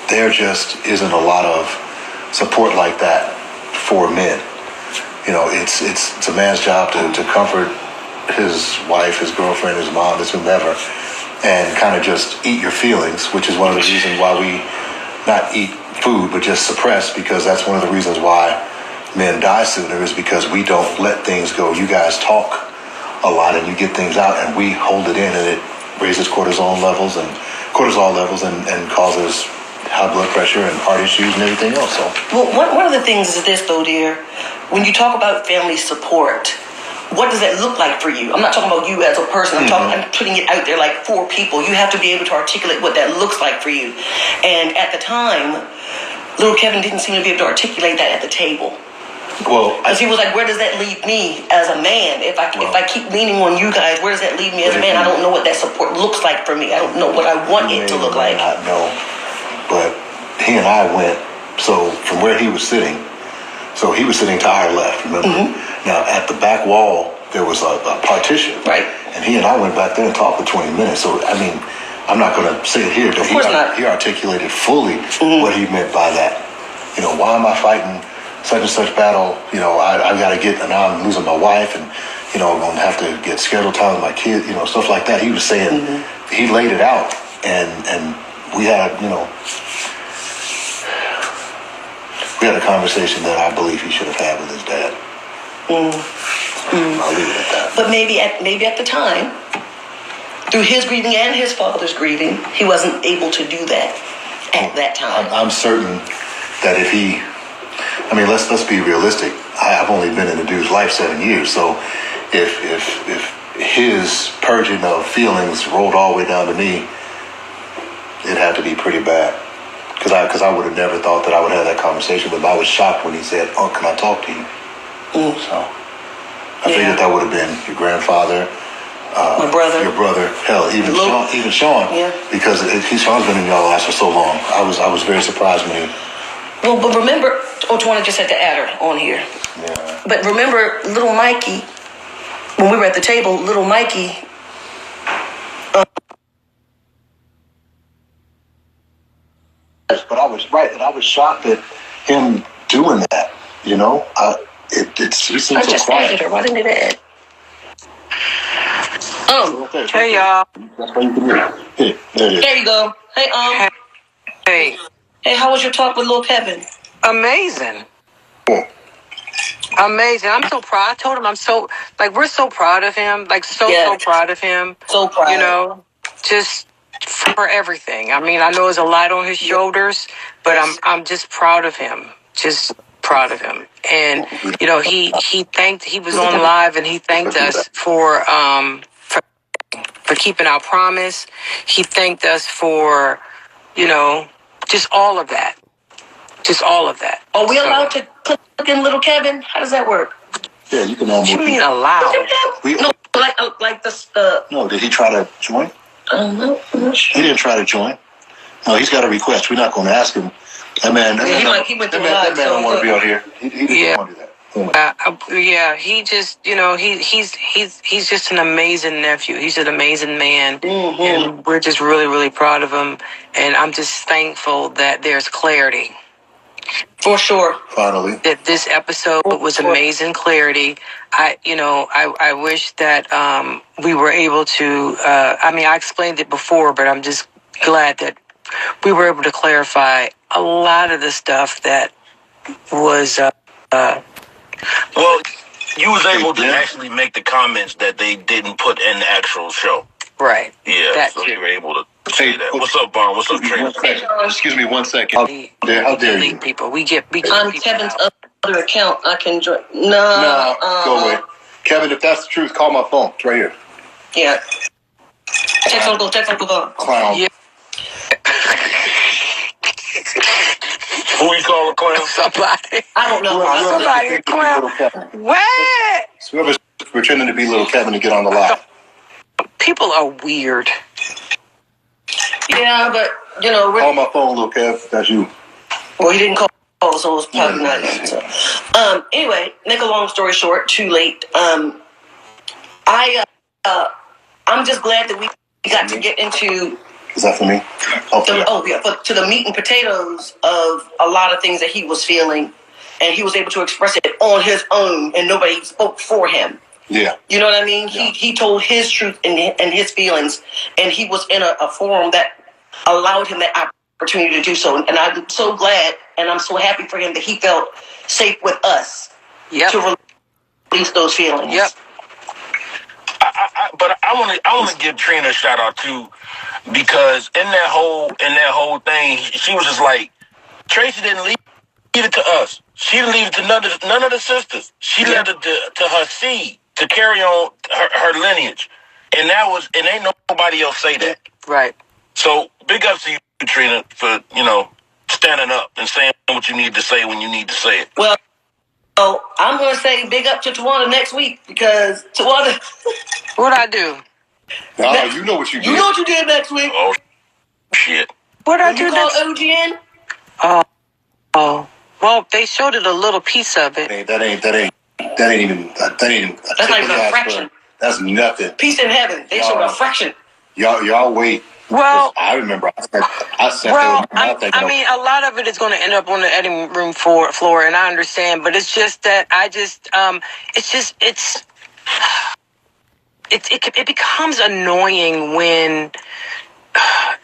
there just isn't a lot of support like that for men. It's a man's job to comfort his wife, his girlfriend, his mom, his whomever, and kind of just eat your feelings, which is one of the reasons why we not eat food, but just suppress, because that's one of the reasons why men die sooner, is because we don't let things go. You guys talk a lot and you get things out, and we hold it in, and it raises cortisol levels and causes high blood pressure and heart issues and everything else. So, well, one of the things is this, though, dear. When you talk about family support, what does that look like for you? I'm not talking about you as a person. I'm putting it out there like for people. You have to be able to articulate what that looks like for you. And at the time, Lil Kevin didn't seem to be able to articulate that at the table. Well, because he was like, where does that leave me as a man? If I keep leaning on you guys, where does that leave me as a man? I don't know what that support looks like for me. I don't know what I want it to look like. I know, but he and I went. So from where he was sitting, so he was sitting to our left. Remember? Mm-hmm. Now at the back wall there was a partition, right? And he and I went back there and talked for 20 minutes. So I mean, I'm not going to say it here, but he articulated fully what he meant by that. You know, why am I fighting such and such battle? You know, I got to get, and now I'm losing my wife, and you know, I'm going to have to get scheduled time with my kids. You know, stuff like that. He was saying, he laid it out, and we had, you know, we had a conversation that I believe he should have had with his dad. I'll leave it at that. But maybe at the time, through his grieving and his father's grieving, he wasn't able to do that at that time. I'm certain that if he, I mean, let's be realistic. I've only been in the dude's life 7 years, so if his purging of feelings rolled all the way down to me, it had to be pretty bad. Because I would have never thought that I would have that conversation with him. I was shocked when he said, "Oh, can I talk to you?" So I figured that would have been your grandfather, my brother, your brother, hell, even Sean, because Sean's been in y'all lives for so long. I was very surprised when he. Well, but remember, Toanda just had to add her on here. Yeah. But remember, little Mikey, when we were at the table, little Mikey. But I was right, and I was shocked at him doing that. You know, it seems so quiet. I just added her. Why didn't it add? Hey y'all. That's why you can hear. Hey, there it is. There you go. Hey, Hey, how was your talk with Lil Kevin? Amazing. Amazing. I'm so proud. I told him we're so proud of him. So proud of him. So proud. You know, just for everything. I mean, I know there's a lot on his shoulders, but I'm just proud of him. Just proud of him. And, you know, he was on live and he thanked us for keeping our promise. He thanked us for, you know, just all of that. Just all of that. Are we allowed to click in Little Kevin? How does that work? Yeah, you can. What do you mean allowed? No, like this. No, did he try to join? No, I'm not sure. He didn't try to join. No, he's got a request. We're not going to ask him. That man. He went through that man don't want to be out here. He didn't want to do that. He just, you know, he's just an amazing nephew. He's an amazing man, and we're just really, really proud of him. And I'm just thankful that there's clarity. For sure. Finally. That this episode was amazing clarity. I wish that we were able to. I explained it before, but I'm just glad that we were able to clarify a lot of the stuff that was. Well, you was able to actually make the comments that they didn't put in the actual show. Right. Yeah, so you were able to say that. What's up, Vaughn? What's up, Trina? Excuse me 1 second. How dare you? People. We on Kevin's other account, I can join. No, go away. Kevin, if that's the truth, call my phone. It's right here. Yeah. Text Uncle Vaughn. Clown. Yeah. Who you call a clown? Somebody. I don't know. Somebody a clown. What? So whoever's pretending to be Lil Kevin to get on the live. People are weird. Yeah, but, you know... Call my phone, Lil Kev. That's you. Well, he didn't call, so it was probably not him. So. Anyway, make a long story short, too late. I'm just glad that we got to get into... Is that for me? To the meat and potatoes of a lot of things that he was feeling, and he was able to express it on his own, and nobody spoke for him. Yeah. You know what I mean? Yeah. He told his truth and his feelings, and he was in a forum that allowed him that opportunity to do so. And I'm so glad, and I'm so happy for him that he felt safe with us to release those feelings. Yep. But I want to give Trina a shout out too, because in that whole thing, she was just like, Traci didn't leave it to us. She didn't leave it to none of the sisters. She left it to her seed to carry on her lineage, and ain't nobody else say that. Right. So big ups to you, Trina, for standing up and saying what you need to say when you need to say it. Well, So I'm going to say big up to Towanda next week because Towanda. What'd I do? No, you know what you did. You know what you did next week. Oh, shit. What'd I When do? you called OGN. Oh. Well, they showed it a little piece of it. That ain't even That's not even a fraction. That's nothing. Peace in heaven. They showed a fraction. Y'all wait. Well, I remember I sat well, there I mean, a lot of it is going to end up on the editing room floor, and I understand, but it's just that it becomes annoying when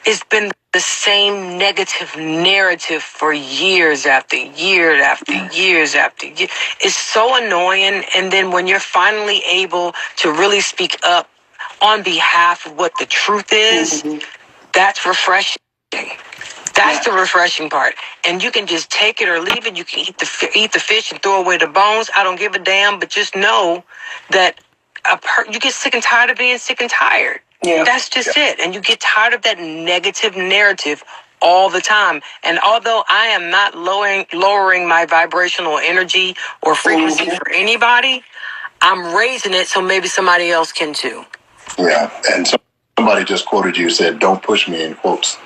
it's been the same negative narrative for years after years after years after years. It's so annoying, and then when you're finally able to really speak up on behalf of what the truth is, that's refreshing. That's the refreshing part. And you can just take it or leave it. You can eat the fish and throw away the bones. I don't give a damn, but just know that you get sick and tired of being sick and tired. Yeah. That's just it. And you get tired of that negative narrative all the time. And although I am not lowering my vibrational energy or frequency for anybody, I'm raising it so maybe somebody else can too. Yeah, and somebody just quoted you, said, "Don't push me," in quotes.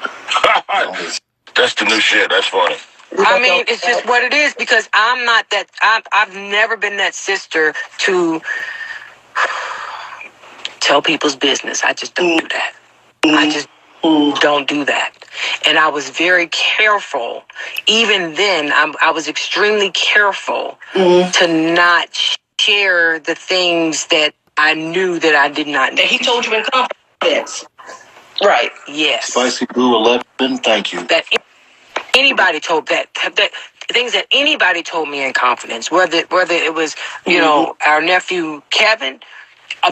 That's the new shit. That's funny. I mean, it's just what it is because I'm not that. I've never been that sister to tell people's business. I just don't do that. I just don't do that. And I was very careful. Even then, I was extremely careful to not share the things that I knew that I did not know. That he told you in confidence. Right. Yes. Spicy Blue 11, thank you. That anybody told that things that anybody told me in confidence, whether it was, our nephew Kevin,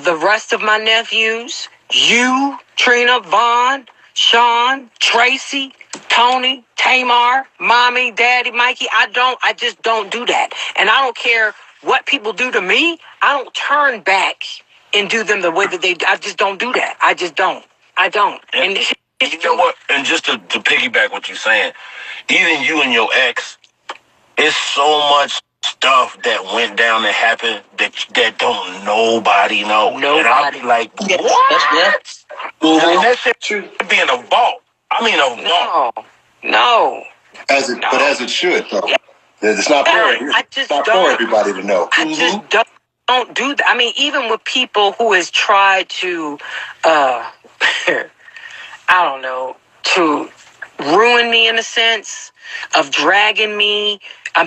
the rest of my nephews, you, Trina, Vaughn, Sean, Tracy, Tony, Tamar, Mommy, Daddy, Mikey. I just don't do that. And I don't care what people do to me. I don't turn back and do them the way that I just don't do that. I just don't. I don't. And you know what? And just to piggyback what you're saying, even you and your ex, it's so much stuff that went down that happened that don't nobody know. And I'll be like, what? And that shit should be in a vault. I mean, a vault. No. But as it should, though. It's not for everybody to know. I just don't do that. I mean, even with people who has tried to, I don't know, to ruin me in a sense of dragging me.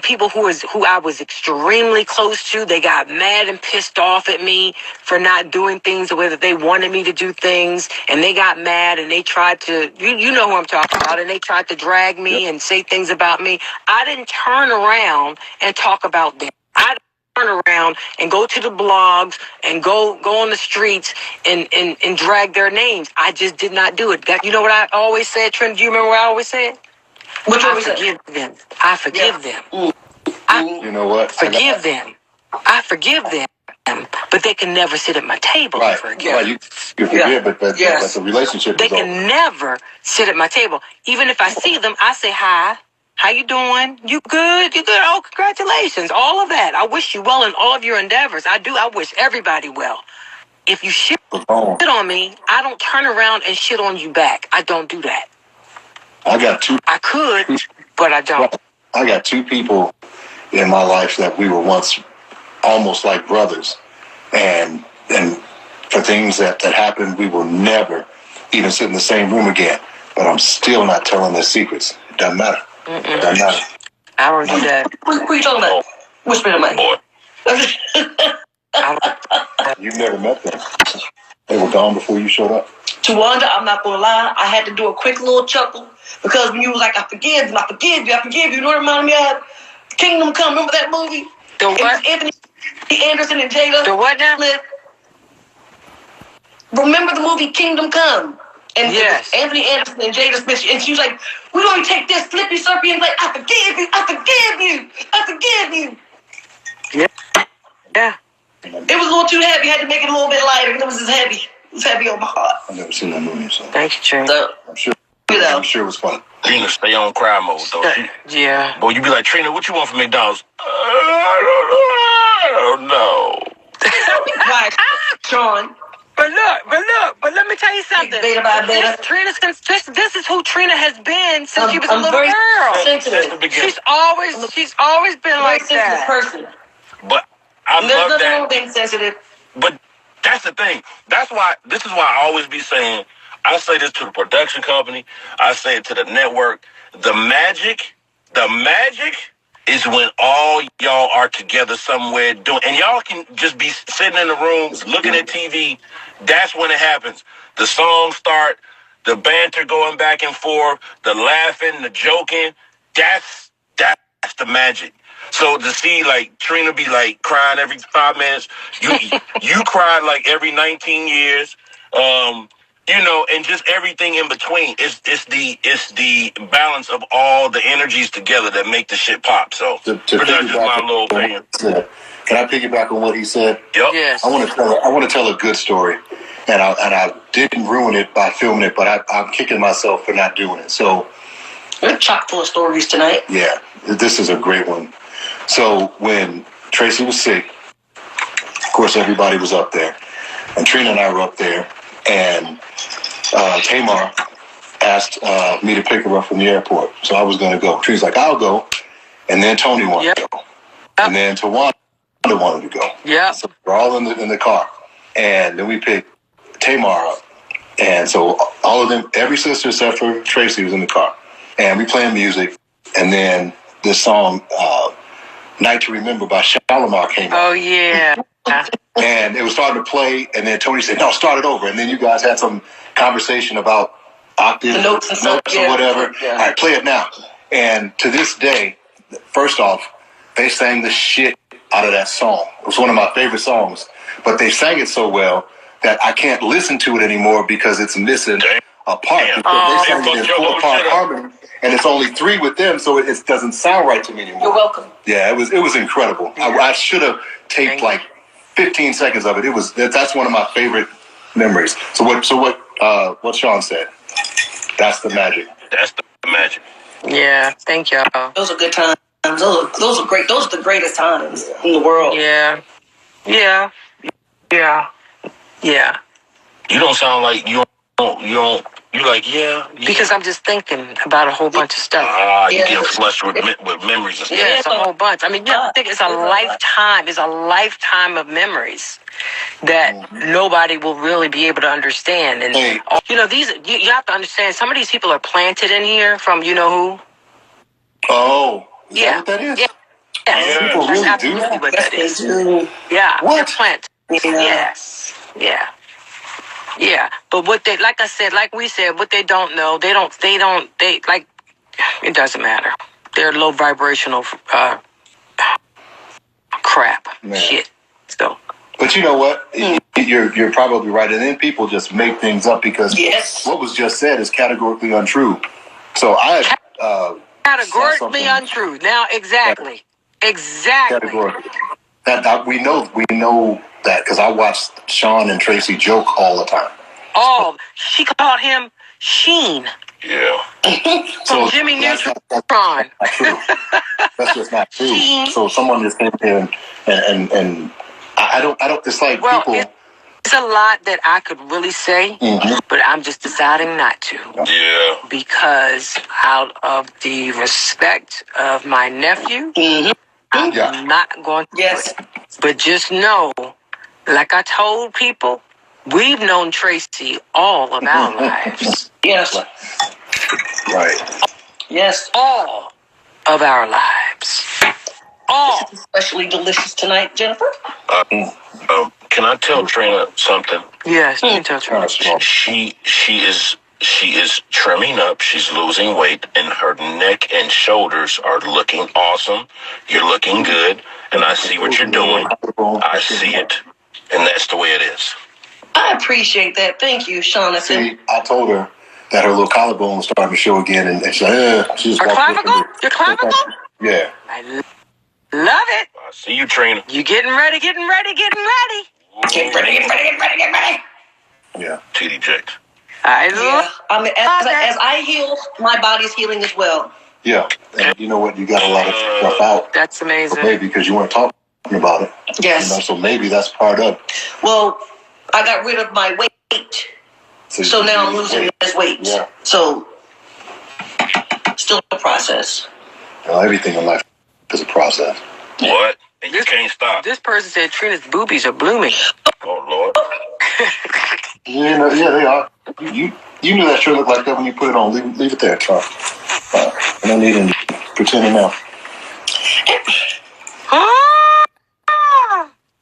People who I was extremely close to, they got mad and pissed off at me for not doing things the way that they wanted me to do things, and they got mad and they tried to, you know who I'm talking about, and they tried to drag me and say things about me. I didn't turn around and talk about them. I turn around and go to the blogs and go on the streets and drag their names. I just did not do it. You know what I always said, Trina? Do you remember what I always said? I forgive them. I forgive them. You know what? Forgive them. I forgive them. But they can never sit at my table. Right. Forgive. You forgive, but the relationship they is over. They can never sit at my table. Even if I see them, I say hi. How you doing? You good? You good? Oh, congratulations. All of that. I wish you well in all of your endeavors. I do. I wish everybody well. If you shit on me, I don't turn around and shit on you back. I don't do that. I could, but I don't. I got two people in my life that we were once almost like brothers. And for things that happened, we will never even sit in the same room again. But I'm still not telling their secrets. It doesn't matter. It doesn't matter. I don't do that. Who are you talking about? Whisper in my boy. You've never met them. They were gone before you showed up. Towanda, I'm not gonna lie, I had to do a quick little chuckle because when you was like, I forgive you, I forgive you, I forgive you. You know what it reminded me of? Kingdom Come. Remember that movie? The what? Anthony Anderson and Jada. The what now? Remember the movie Kingdom Come? And yes. Anthony Anderson and Jada Smith, and she was like, we're going to take this flippy slurpy and like, I forgive you, I forgive you, I forgive you. Yeah. It was a little too heavy. I had to make it a little bit lighter because it was just heavy. It was heavy on my heart. I've never seen that movie, so. Thank you, Trina. So, I'm sure it was fun. Trina stay on cry mode, though. Yeah. Boy, you be like, Trina, what you want from McDonald's? I don't know. no. Why, Sean? But let me tell you something. Beta by beta. This is who Trina has been since she was a I'm little very girl. sensitive. She's always been like that. Person. But I There's love nothing wrong that. with being sensitive. But that's the thing. This is why I always be saying, I say this to the production company, I say it to the network. The magic is when all y'all are together somewhere doing, and y'all can just be sitting in the room looking at TV. That's when it happens. The songs start, the banter going back and forth, the laughing, the joking. That's the magic. So to see like Trina be like crying every 5 minutes, you cried like every 19 years. And just everything in between. It's the balance of all the energies together that make the shit pop. So that's just my little opinion. Can I piggyback on what he said? Yep. Yes. I want to tell a good story, and I didn't ruin it by filming it, but I'm kicking myself for not doing it. So We're chock full of stories tonight. yeah, this is a great one. So when Traci was sick, of course everybody was up there, and Trina and I were up there, and Tamar asked me to pick her up from the airport. So I was going to go. Trina's like, I'll go. And then Tony wanted to go. And then Towanda wanted to go. Yeah. So we're all in the car. And then we picked Tamar up. And so all of them, every sister except for Traci was in the car. And we playing music. And then this song, Night to Remember by Shalimar came out. Oh, yeah. And it was starting to play, and then Tony said, no, start it over. And then you guys had some conversation about octave, The notes and or whatever. Yeah. All right, play it now. And to this day, first off, they sang the shit out of that song. It was one of my favorite songs. But they sang it so well that I can't listen to it anymore because it's missing a part. Because they sang it in 4-part harmony, and it's only 3 with them, so it doesn't sound right to me anymore. You're welcome. Yeah, it was incredible. I should have taped like 15 seconds of it. That's one of my favorite memories. So what Sean said, that's the magic. That's the magic. Yeah. Thank y'all. Those are good times. Those are great. Those are the greatest times in the world. Yeah. Yeah. Yeah. Yeah. You don't sound like you don't. You like Because I'm just thinking about a whole bunch of stuff. You get flushed with memories and stuff. Yeah, it's a whole bunch. I mean, you have to think it's a lifetime. It's a lifetime of memories that nobody will really be able to understand. And these you have to understand. Some of these people are planted in here from you know who. Oh, is that what that is? Yeah. People really That's do absolutely that? what that is. Do. Yeah, What? they're planted. Yeah. Yes. Yeah. Yeah, but what they, like I said, like we said, what they don't know, they like, it doesn't matter. They're low vibrational crap, shit. So. But you know what? You're probably right. And then people just make things up because what was just said is categorically untrue. So categorically untrue. Now, exactly. Categorically. That we know that because I watched Sean and Traci joke all the time. Oh, she called him Sheen. Yeah. So Jimmy Neutron. That's not true. That's just not true. Sheen. So someone just came here and I don't. It's like people. It's a lot that I could really say, but I'm just deciding not to. Yeah. Because out of the respect of my nephew, I'm not going to. Yes. But just know, like I told people, we've known Traci all of our lives. Yes. Right. Yes. All of our lives. All. Especially delicious tonight, Jennifer. Can I tell Trina something? Yes, you can tell Trina. She is trimming up. She's losing weight, and her neck and shoulders are looking awesome. You're looking good, and I see what you're doing. I see it, and that's the way it is. I appreciate that. Thank you, Shauna. See, I told her that her little collarbone was starting to show again, and she's like, she just Her clavicle? Your clavicle? Yeah. I love it. I see you, Trina. You getting ready. Get ready. Yeah. TD Jakes. I As I heal, my body's healing as well. Yeah. And you know what? You got a lot of stuff out. That's amazing. Maybe because you weren't talking talking about it. Yes. You know, so maybe that's part of it. Well, I got rid of my weight. So now I'm losing less weight. Yeah. So, still a process. You know, everything in life is a process. What? And you can't stop. This person said Trina's boobies are blooming. Oh, Lord. Yeah, no, yeah, they are. You knew that shirt looked like that when you put it on. Leave it there, Charles. I don't need any pretending now.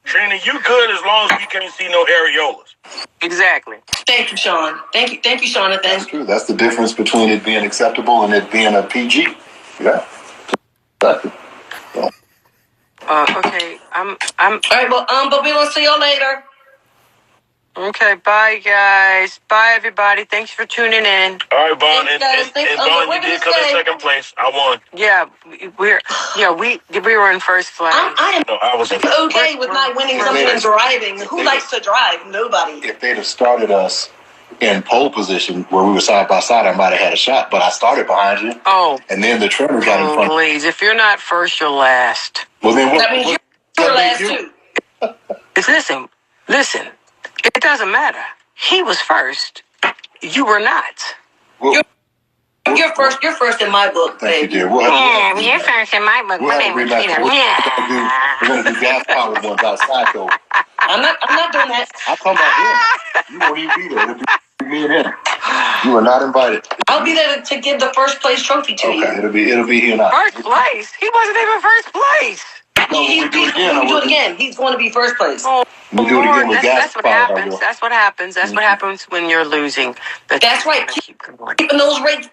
Trina, you good as long as you can't see no areolas. Exactly. Thank you, Sean. Thank you, Jonathan. That's true. That's the difference between it being acceptable and it being a PG. Yeah. Exactly. Okay. I'm. All right, well, but we're gonna see y'all later. Okay. Bye, guys. Bye, everybody. Thanks for tuning in. All right, Vaughn. Thanks, guys. And Vaughn, you did come in second place. I won. Yeah, we were in first place. I am No, I was in okay with not winning something and driving. Who likes to drive? Nobody. If they'd have started us in pole position where we were side by side, I might have had a shot. But I started behind you. Oh. And then the trimmer got in front. Please, if you're not first, you're last. Well, then what? That means you're last too. Listen. It doesn't matter. He was first. You were not. Well, You're first in my book, thank you, baby. dear. You're first in my book. We'll have a rematch. We're going to do gas powered ones outside, though. I'm not doing that. I'll come back in. You won't even be there. It'll be me and him. You are not invited. I'll be there to give the first place trophy to you. Okay, it'll be he and I. First place? He wasn't even first place. No, when we do it again, he's going to be first place. Oh, we do it again with gas that's what powered. happens. That's what happens. That's what happens when you're losing. That's right. Keeping those rates,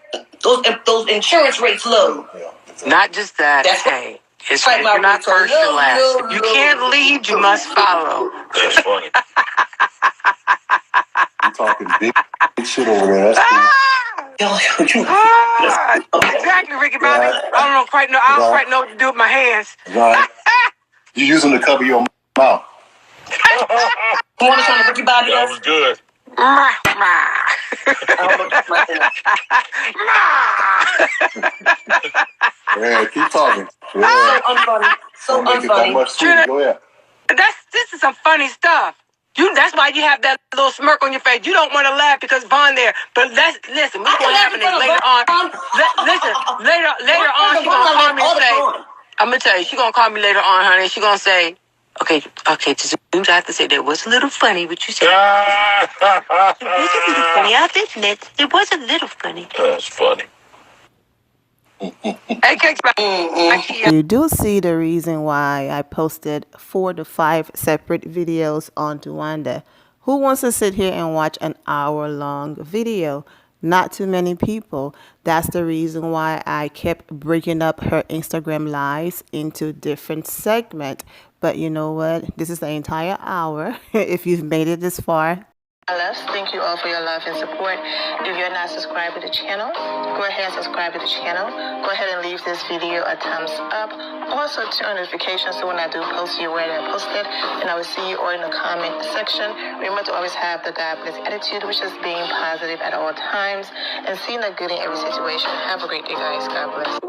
those insurance rates low. Yeah. Not just that. That's hey, if you're not first, you're last. If you can't lead, you must follow. That's funny. You talking big shit over there. That's cool. Exactly, Ricky Bobby. I don't quite know what to do with my hands. Right. You're using to cover your mouth. You want to turn to Ricky Bobby? That was good. Yeah, keep talking. Yeah. So unfunny. So Don't make it that unfunny. much sweeter. Go ahead. This is some funny stuff. That's why you have that little smirk on your face. You don't want to laugh because Vaughn there. But listen, what's going to happen is later on. Later on, she's going to call me and say, I'm going to tell you, she's going to call me later on, honey. She's going to say, okay, just I have to say that was a little funny what you said. It was a little funny. I'll admit it was a little funny. That's funny. You do see the reason why I posted 4 to 5 separate videos on Towanda. Who wants to sit here and watch an hour-long video? Not too many people. That's the reason why I kept breaking up her Instagram lives into different segments. But you know what? This is the entire hour. If you've made it this far. Thank you all for your love and support. If you're not subscribed to the channel, go ahead and subscribe to the channel. Go ahead and leave this video a thumbs up. Also turn on notifications so when I do post, you're aware that I posted. And I will see you all in the comment section. Remember to always have the God bless attitude, which is being positive at all times and seeing the good in every situation. Have a great day, guys. God bless.